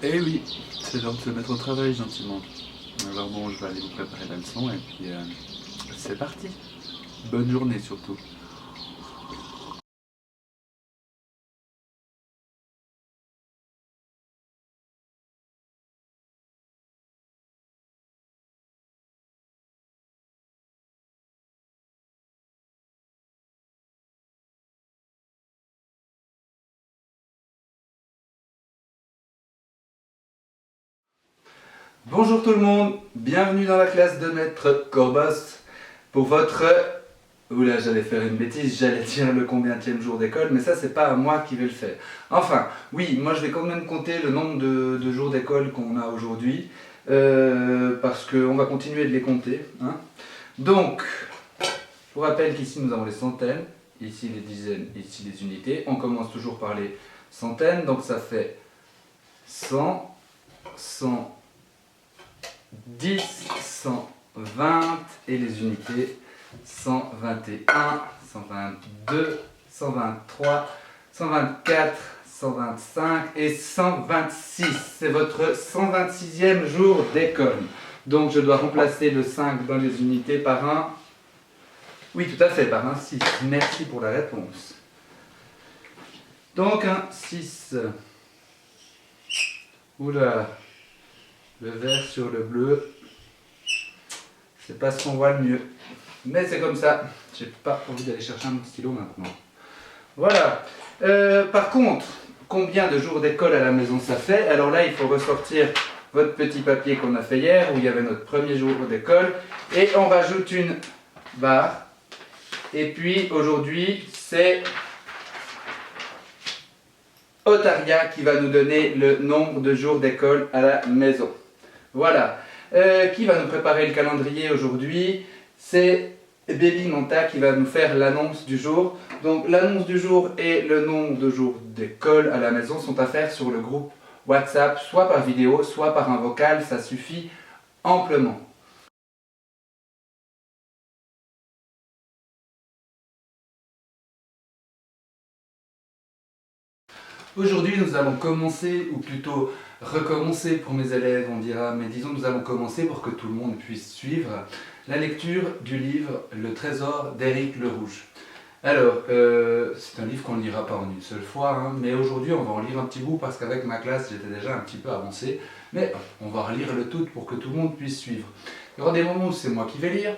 Eh oui, c'est l'heure de se mettre au travail gentiment. Alors bon, je vais aller vous préparer la leçon et puis c'est parti. Bonne journée surtout. Bonjour tout le monde, bienvenue dans la classe de Maître Corbos pour votre... Oula, j'allais faire une bêtise, j'allais dire le combienième jour d'école, mais ça c'est pas à moi qui vais le faire. Enfin, oui, moi je vais quand même compter le nombre de jours d'école qu'on a aujourd'hui, parce qu'on va continuer de les compter. Hein. Donc, je vous rappelle qu'ici nous avons les centaines, ici les dizaines, ici les unités. On commence toujours par les centaines, donc ça fait 100, 100, 10, 120 et les unités 121, 122, 123, 124, 125 et 126. C'est votre 126e jour d'école. Donc je dois remplacer le 5 dans les unités par un... Oui, tout à fait, par un 6. Merci pour la réponse. Donc un 6. Oula. Le vert sur le bleu, c'est pas ce qu'on voit le mieux. Mais c'est comme ça, j'ai pas envie d'aller chercher un stylo maintenant. Voilà. Par contre, combien de jours d'école à la maison ça fait? Alors là, il faut ressortir votre petit papier qu'on a fait hier, où il y avait notre premier jour d'école. Et on rajoute une barre. Et puis aujourd'hui, c'est Otaria qui va nous donner le nombre de jours d'école à la maison. Voilà. Qui va nous préparer le calendrier aujourd'hui? C'est Baby Manta qui va nous faire l'annonce du jour. Donc l'annonce du jour et le nombre de jours d'école à la maison sont à faire sur le groupe WhatsApp, soit par vidéo, soit par un vocal, ça suffit amplement. Aujourd'hui, nous allons commencer, ou plutôt recommencer pour mes élèves, on dira, mais disons nous allons commencer pour que tout le monde puisse suivre la lecture du livre Le Trésor d'Éric Le Rouge. Alors, c'est un livre qu'on ne lira pas en une seule fois, hein, mais aujourd'hui on va en lire un petit bout parce qu'avec ma classe j'étais déjà un petit peu avancé, mais on va relire le tout pour que tout le monde puisse suivre. Il y aura des moments où c'est moi qui vais lire,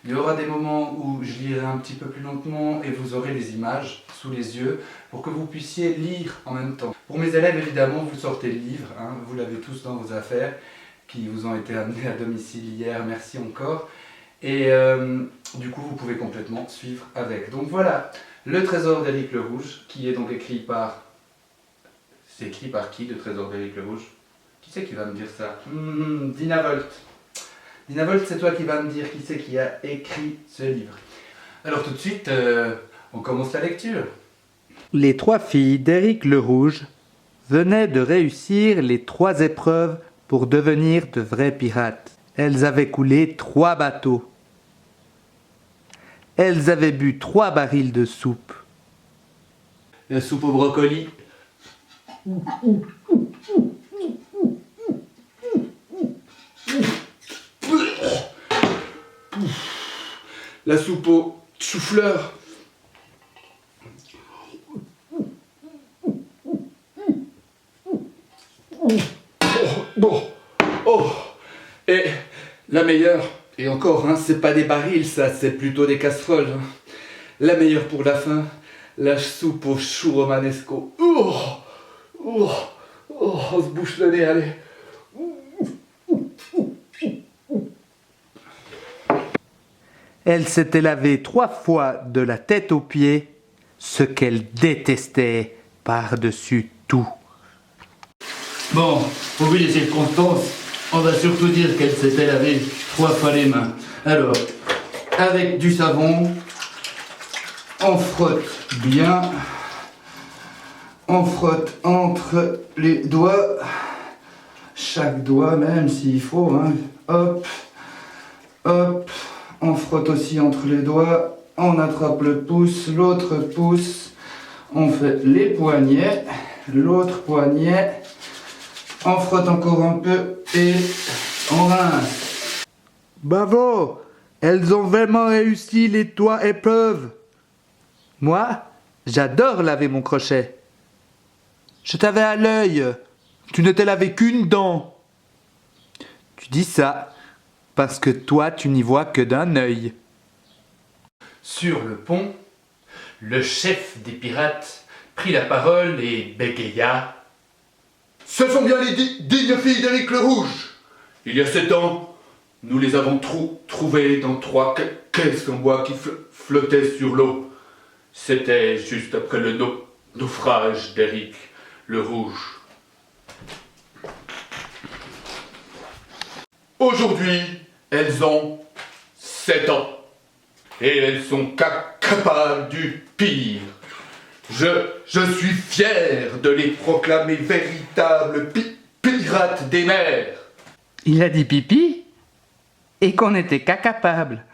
il y aura des moments où je lirai un petit peu plus lentement et vous aurez les images sous les yeux pour que vous puissiez lire en même temps. Pour mes élèves, évidemment, vous sortez le livre, hein, vous l'avez tous dans vos affaires qui vous ont été amenés à domicile hier, merci encore. Et du coup, vous pouvez complètement suivre avec. Donc voilà, Le Trésor d'Éric Le Rouge, qui est donc écrit par... C'est écrit par qui, Le Trésor d'Éric Le Rouge? Qui c'est qui va me dire ça? Dina Volt. Dina Volt, c'est toi qui vas me dire qui c'est qui a écrit ce livre. Alors tout de suite, on commence la lecture. Les 3 filles d'Éric Le Rouge venaient de réussir les 3 épreuves pour devenir de vrais pirates. Elles avaient coulé 3 bateaux. Elles avaient bu 3 barils de soupe. La soupe au brocoli. La soupe au chou-fleur. Oh. Et la meilleure, et encore, hein, c'est pas des barils, ça, c'est plutôt des casseroles. Hein. La meilleure pour la fin, la soupe au chou romanesco. On se bouche le nez, allez. Elle s'était lavée 3 fois de la tête aux pieds, ce qu'elle détestait par-dessus tout. Bon, au vu des circonstances, on va surtout dire qu'elle s'était lavée 3 fois les mains. Alors, avec du savon, on frotte bien. On frotte entre les doigts, chaque doigt même s'il faut, hein. Hop, hop. On frotte aussi entre les doigts, on attrape le pouce, l'autre pouce, on fait les poignets, l'autre poignet, On frotte encore un peu et on rince. Bravo! Elles ont vraiment réussi les 3 épreuves. Moi, j'adore laver mon crochet. Je t'avais à l'œil. Tu ne t'es lavé qu'une dent. Tu dis ça parce que toi, tu n'y vois que d'un œil. Sur le pont, le chef des pirates prit la parole et bégaya. Ce sont bien les dignes filles d'Éric le Rouge. Il y a 7 ans, nous les avons trouvées dans 3 caisses en bois qui flottaient sur l'eau. C'était juste après le naufrage d'Éric le Rouge. Aujourd'hui, elles ont 7 ans. Et elles sont capables du pire. Je suis fier de les proclamer véritables pirates des mers. Il a dit pipi et qu'on n'était qu'à capable.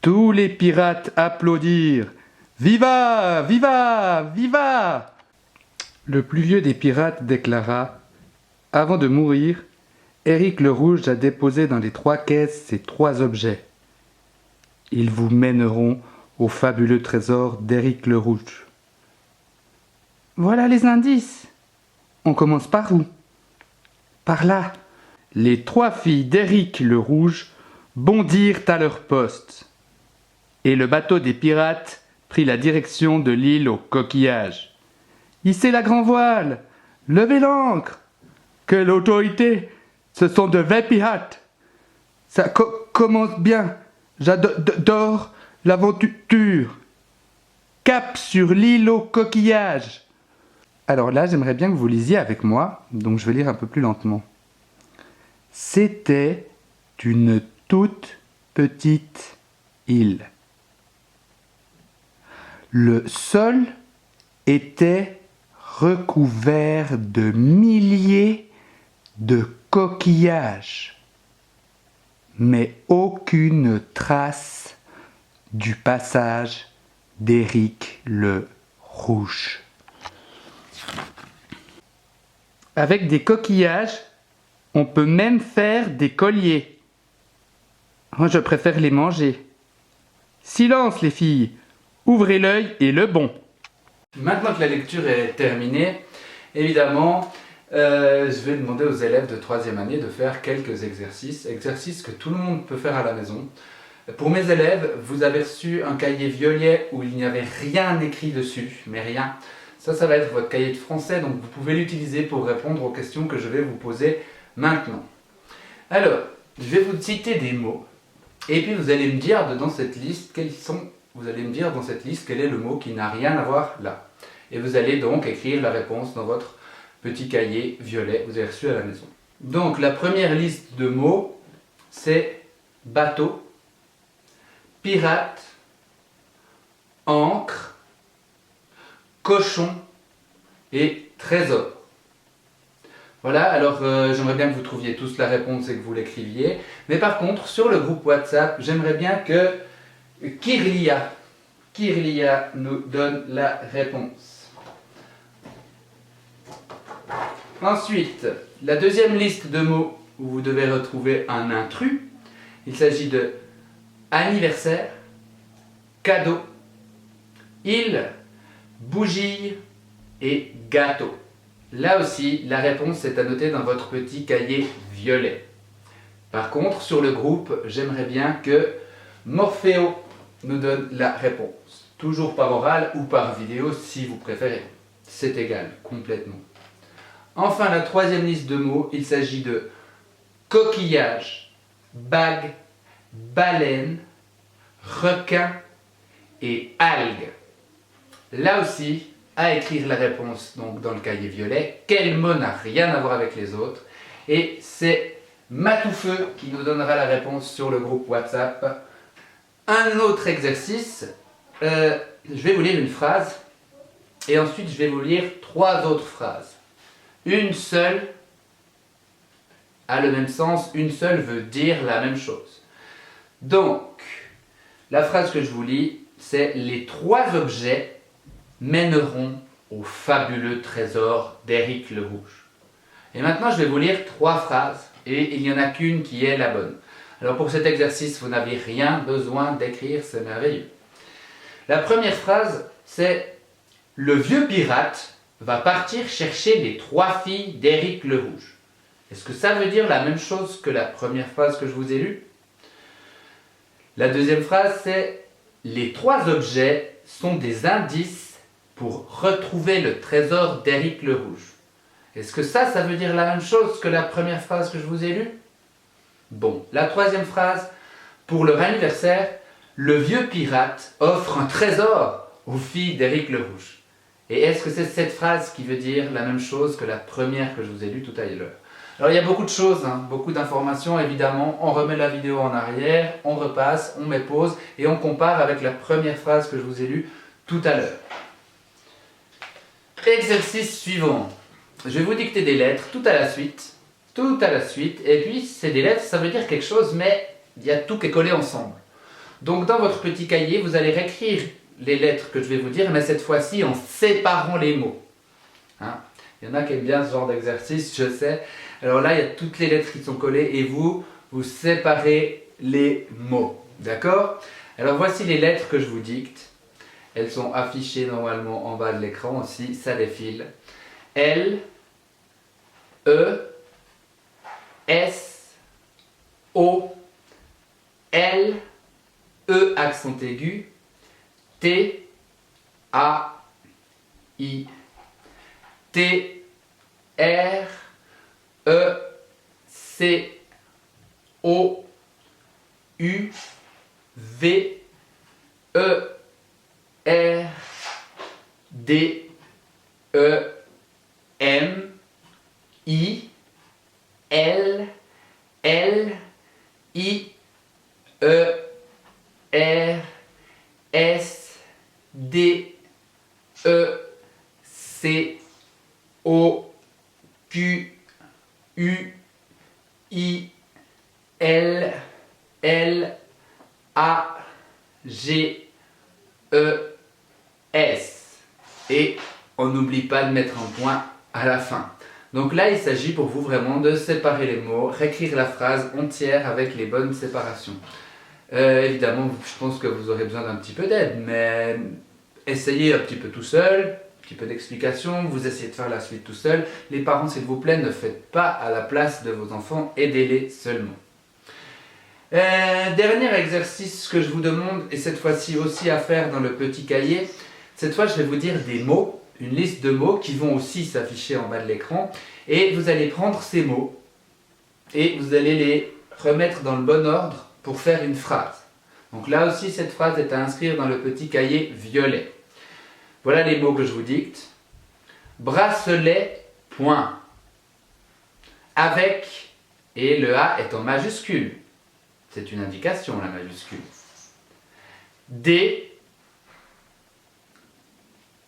Tous les pirates applaudirent. Viva! Viva! Viva! Le plus vieux des pirates déclara: avant de mourir, Éric le Rouge a déposé dans les 3 caisses ces 3 objets. Ils vous mèneront au fabuleux trésor d'Éric le Rouge. Voilà les indices. On commence par où? Par là. Les 3 filles d'Éric le Rouge bondirent à leur poste. Et le bateau des pirates prit la direction de l'île aux coquillages. Hissez la grand voile! Levez l'ancre! Quelle autorité! Ce sont de vrais pirates! Ça commence bien! J'adore l'aventure! Cap sur l'île aux coquillages! Alors là, j'aimerais bien que vous lisiez avec moi, donc je vais lire un peu plus lentement. C'était une toute petite île. Le sol était recouvert de milliers de coquillages, mais aucune trace du passage d'Éric le Rouge. Avec des coquillages, on peut même faire des colliers. Moi, je préfère les manger. Silence, les filles! Ouvrez l'œil et le bon. Maintenant que la lecture est terminée, évidemment, je vais demander aux élèves de 3e année de faire quelques exercices que tout le monde peut faire à la maison. Pour mes élèves, vous avez reçu un cahier violet où il n'y avait rien écrit dessus, mais rien. Ça va être votre cahier de français, donc vous pouvez l'utiliser pour répondre aux questions que je vais vous poser maintenant. Alors, je vais vous citer des mots, et puis vous allez me dire dans cette liste quel est le mot qui n'a rien à voir là. Et vous allez donc écrire la réponse dans votre petit cahier violet que vous avez reçu à la maison. Donc la première liste de mots, c'est bateau, pirate, encre, cochon et trésor. Voilà, alors j'aimerais bien que vous trouviez tous la réponse et que vous l'écriviez. Mais par contre, sur le groupe WhatsApp, j'aimerais bien que Kirlia nous donne la réponse. Ensuite, la deuxième liste de mots où vous devez retrouver un intrus. Il s'agit de anniversaire, cadeau, île, bougie et gâteau. Là aussi, la réponse est à noter dans votre petit cahier violet. Par contre, sur le groupe, j'aimerais bien que Morphéo nous donne la réponse. Toujours par oral ou par vidéo si vous préférez. C'est égal, complètement. Enfin, la troisième liste de mots, il s'agit de coquillage, bague, baleine, requin et algue. Là aussi, à écrire la réponse donc, dans le cahier violet. Quel mot n'a rien à voir avec les autres? Et c'est Matoufeu qui nous donnera la réponse sur le groupe WhatsApp. Un autre exercice, je vais vous lire une phrase et ensuite je vais vous lire 3 autres phrases. Une seule a le même sens, une seule veut dire la même chose. Donc, la phrase que je vous lis, c'est « Les 3 objets mèneront au fabuleux trésor d'Éric le Rouge ». Et maintenant, je vais vous lire 3 phrases et il n'y en a qu'une qui est la bonne. Alors pour cet exercice, vous n'avez rien besoin d'écrire, c'est merveilleux. La première phrase, c'est « Le vieux pirate va partir chercher les 3 filles d'Éric le Rouge ». Est-ce que ça veut dire la même chose que la première phrase que je vous ai lue? La deuxième phrase, c'est « Les 3 objets sont des indices pour retrouver le trésor d'Éric le Rouge ». Est-ce que ça veut dire la même chose que la première phrase que je vous ai lue? Bon, la troisième phrase, pour leur anniversaire, le vieux pirate offre un trésor aux filles d'Éric le Rouge. Et est-ce que c'est cette phrase qui veut dire la même chose que la première que je vous ai lue tout à l'heure? Alors il y a beaucoup de choses, beaucoup d'informations évidemment, on remet la vidéo en arrière, on repasse, on met pause et on compare avec la première phrase que je vous ai lue tout à l'heure. Exercice suivant. Je vais vous dicter des lettres tout à la suite, et puis c'est des lettres, ça veut dire quelque chose, mais il y a tout qui est collé ensemble. Donc dans votre petit cahier, vous allez réécrire les lettres que je vais vous dire, mais cette fois-ci en séparant les mots. Il y en a qui aiment bien ce genre d'exercice, je sais. Alors là, il y a toutes les lettres qui sont collées, et vous séparez les mots. D'accord? Alors voici les lettres que je vous dicte. Elles sont affichées normalement en bas de l'écran aussi, ça défile. L, E, S, O, L, E accent aigu, T, A, I, T, R, E, C, O, U, V, E, R, D, E, M, I, L, L, I, E, R, S, D, E, C, O, Q, U, I, L, L, A, G, E, S. Et on n'oublie pas de mettre un point à la fin. Donc là, il s'agit pour vous vraiment de séparer les mots, réécrire la phrase entière avec les bonnes séparations. Évidemment, je pense que vous aurez besoin d'un petit peu d'aide, mais essayez un petit peu tout seul, un petit peu d'explication, vous essayez de faire la suite tout seul. Les parents, s'il vous plaît, ne faites pas à la place de vos enfants, aidez-les seulement. Dernier exercice que je vous demande, et cette fois-ci aussi à faire dans le petit cahier, cette fois je vais vous dire des mots, une liste de mots qui vont aussi s'afficher en bas de l'écran, et vous allez prendre ces mots et vous allez les remettre dans le bon ordre pour faire une phrase. Donc là aussi cette phrase est à inscrire dans le petit cahier violet. Voilà les mots que je vous dicte. Bracelet, point. Avec, et le A est en majuscule. C'est une indication, la majuscule. Des,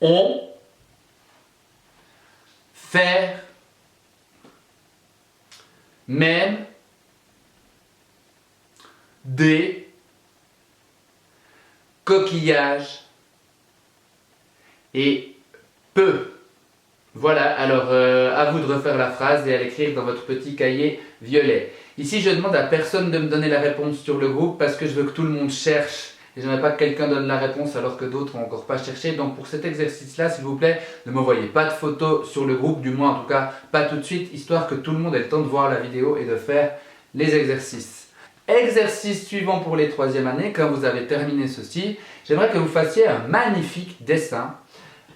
on, faire, même, des, coquillage et peu. Voilà, alors à vous de refaire la phrase et à l'écrire dans votre petit cahier violet. Ici, je demande à personne de me donner la réponse sur le groupe parce que je veux que tout le monde cherche. Et je n'aimerais pas que quelqu'un donne la réponse alors que d'autres n'ont encore pas cherché. Donc pour cet exercice-là, s'il vous plaît, ne m'envoyez pas de photos sur le groupe, du moins en tout cas pas tout de suite, histoire que tout le monde ait le temps de voir la vidéo et de faire les exercices. Exercice suivant pour les 3e années, quand vous avez terminé ceci, j'aimerais que vous fassiez un magnifique dessin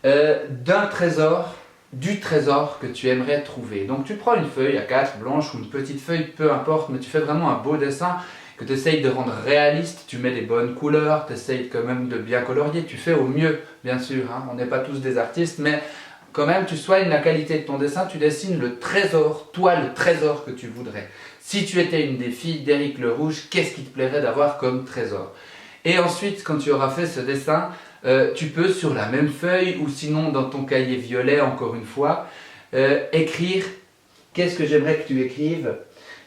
d'un trésor, du trésor que tu aimerais trouver. Donc tu prends une feuille A4 blanche ou une petite feuille, peu importe, mais tu fais vraiment un beau dessin que tu essayes de rendre réaliste, tu mets des bonnes couleurs, tu essayes quand même de bien colorier, tu fais au mieux, bien sûr, on n'est pas tous des artistes, mais quand même tu soignes la qualité de ton dessin, tu dessines le trésor, toi le trésor que tu voudrais. Si tu étais une des filles d'Éric le Rouge, qu'est-ce qui te plairait d'avoir comme trésor? Et ensuite, quand tu auras fait ce dessin, tu peux sur la même feuille ou sinon dans ton cahier violet, encore une fois, écrire, qu'est-ce que j'aimerais que tu écrives?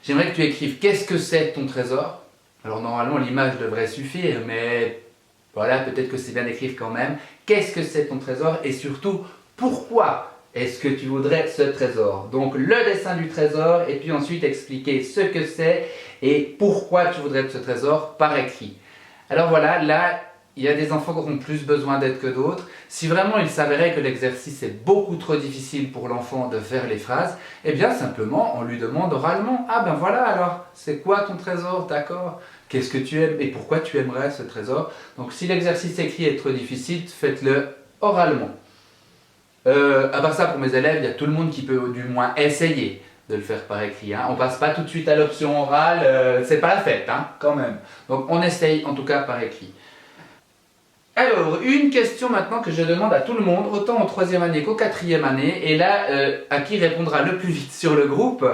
J'aimerais que tu écrives qu'est-ce que c'est ton trésor. Alors normalement l'image devrait suffire, mais voilà, peut-être que c'est bien d'écrire quand même. Qu'est-ce que c'est ton trésor et surtout, pourquoi est-ce que tu voudrais ce trésor? Donc le dessin du trésor et puis ensuite expliquer ce que c'est et pourquoi tu voudrais ce trésor par écrit. Alors voilà, là il y a des enfants qui auront plus besoin d'aide que d'autres. Si vraiment il s'avérait que l'exercice est beaucoup trop difficile pour l'enfant de faire les phrases, eh bien simplement on lui demande oralement. Ah ben voilà alors, c'est quoi ton trésor? D'accord. Qu'est-ce que tu aimes et pourquoi tu aimerais ce trésor? Donc si l'exercice écrit est trop difficile, faites-le oralement. À part ça, pour mes élèves, il y a tout le monde qui peut du moins essayer de le faire par écrit. Hein. On passe pas tout de suite à l'option orale, c'est pas la fête hein, quand même. Donc on essaye en tout cas par écrit. Alors, une question maintenant que je demande à tout le monde, autant en 3e année qu'au 4e année, et là, à qui répondra le plus vite sur le groupe,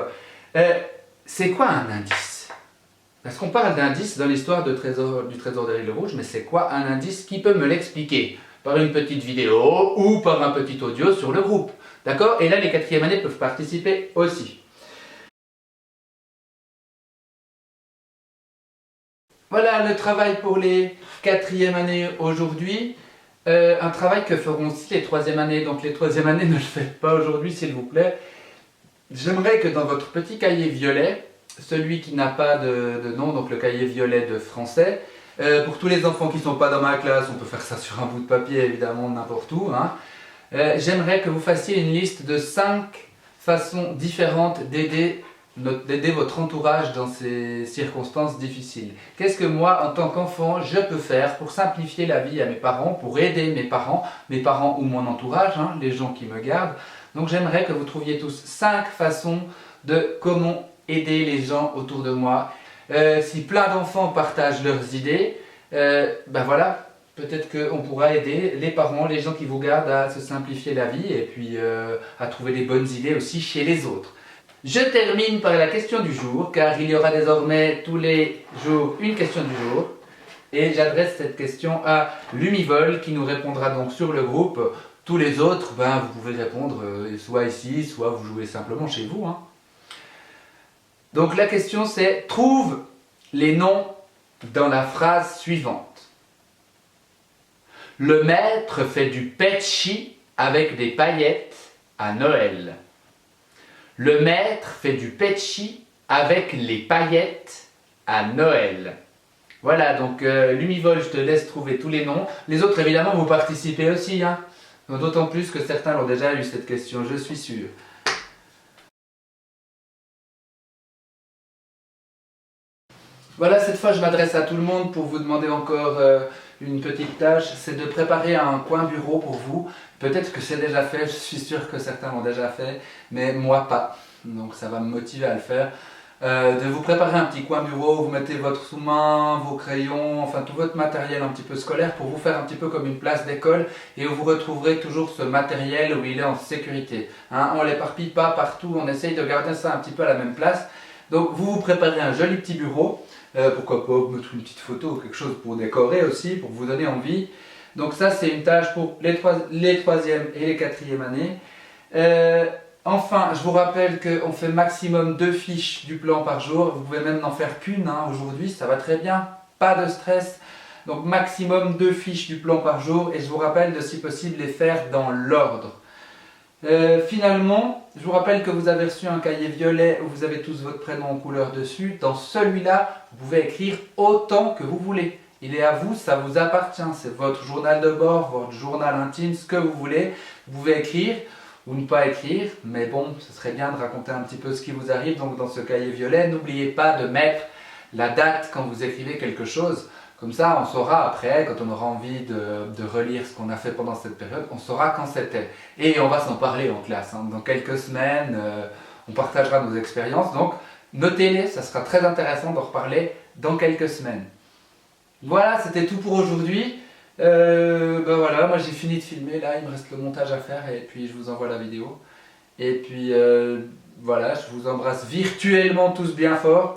c'est quoi un indice? Parce qu'on parle d'indice dans l'histoire du trésor d'Éric le Rouge, mais c'est quoi un indice? Qui peut me l'expliquer? Par une petite vidéo ou par un petit audio sur le groupe. D'accord? Et là, les 4e années peuvent participer aussi. Voilà le travail pour les 4e années aujourd'hui. Un travail que feront aussi les 3e années. Donc les 3e années, ne le faites pas aujourd'hui s'il vous plaît. J'aimerais que dans votre petit cahier violet, celui qui n'a pas de nom, donc le cahier violet de français, pour tous les enfants qui ne sont pas dans ma classe, on peut faire ça sur un bout de papier évidemment, n'importe où. Hein. J'aimerais que vous fassiez une liste de 5 façons différentes d'aider votre entourage dans ces circonstances difficiles. Qu'est-ce que moi, en tant qu'enfant, je peux faire pour simplifier la vie à mes parents, pour aider mes parents ou mon entourage, hein, les gens qui me gardent. Donc j'aimerais que vous trouviez tous 5 façons de comment aider les gens autour de moi. Si plein d'enfants partagent leurs idées, ben voilà, peut-être qu'on pourra aider les parents, les gens qui vous gardent à se simplifier la vie et puis à trouver des bonnes idées aussi chez les autres. Je termine par la question du jour, car il y aura désormais tous les jours une question du jour. Et j'adresse cette question à Lumivol qui nous répondra donc sur le groupe. Tous les autres, ben, vous pouvez répondre soit ici, soit vous jouez simplement chez vous. Hein. Donc la question c'est, trouve les noms dans la phrase suivante. Le maître fait du petchi avec des paillettes à Noël. Le maître fait du petchi avec les paillettes à Noël. Voilà, donc Lumivol, je te laisse trouver tous les noms. Les autres, évidemment, vous participez aussi. Hein. D'autant plus que certains l'ont déjà eu cette question, je suis sûr. Voilà, cette fois je m'adresse à tout le monde pour vous demander encore une petite tâche, c'est de préparer un coin bureau pour vous. Peut-être que c'est déjà fait, je suis sûr que certains l'ont déjà fait, mais moi pas. Donc ça va me motiver à le faire. De vous préparer un petit coin bureau, vous mettez votre sous-main, vos crayons, enfin tout votre matériel un petit peu scolaire pour vous faire un petit peu comme une place d'école et où vous retrouverez toujours ce matériel où il est en sécurité. Hein, on ne l'éparpille pas partout, on essaye de garder ça un petit peu à la même place. Donc vous vous préparez un joli petit bureau. Pourquoi pas mettre une petite photo ou quelque chose pour décorer aussi, pour vous donner envie. Donc ça c'est une tâche pour les 3e et les 4e années. Enfin, je vous rappelle qu'on fait maximum 2 fiches du plan par jour. Vous pouvez même n'en faire qu'une hein, aujourd'hui, ça va très bien, pas de stress. Donc maximum 2 fiches du plan par jour et je vous rappelle de si possible les faire dans l'ordre. Finalement, je vous rappelle que vous avez reçu un cahier violet où vous avez tous votre prénom en couleur dessus. Dans celui-là, vous pouvez écrire autant que vous voulez. Il est à vous, ça vous appartient. C'est votre journal de bord, votre journal intime, ce que vous voulez. Vous pouvez écrire ou ne pas écrire, mais bon, ce serait bien de raconter un petit peu ce qui vous arrive. Donc dans ce cahier violet, n'oubliez pas de mettre la date quand vous écrivez quelque chose. Comme ça, on saura après, quand on aura envie de relire ce qu'on a fait pendant cette période, on saura quand c'était. Et on va s'en parler en classe. Hein. Dans quelques semaines, on partagera nos expériences. Donc, notez-les, ça sera très intéressant d'en reparler dans quelques semaines. Voilà, c'était tout pour aujourd'hui. Ben voilà, moi j'ai fini de filmer, là il me reste le montage à faire et puis je vous envoie la vidéo. Et puis voilà, je vous embrasse virtuellement tous bien fort.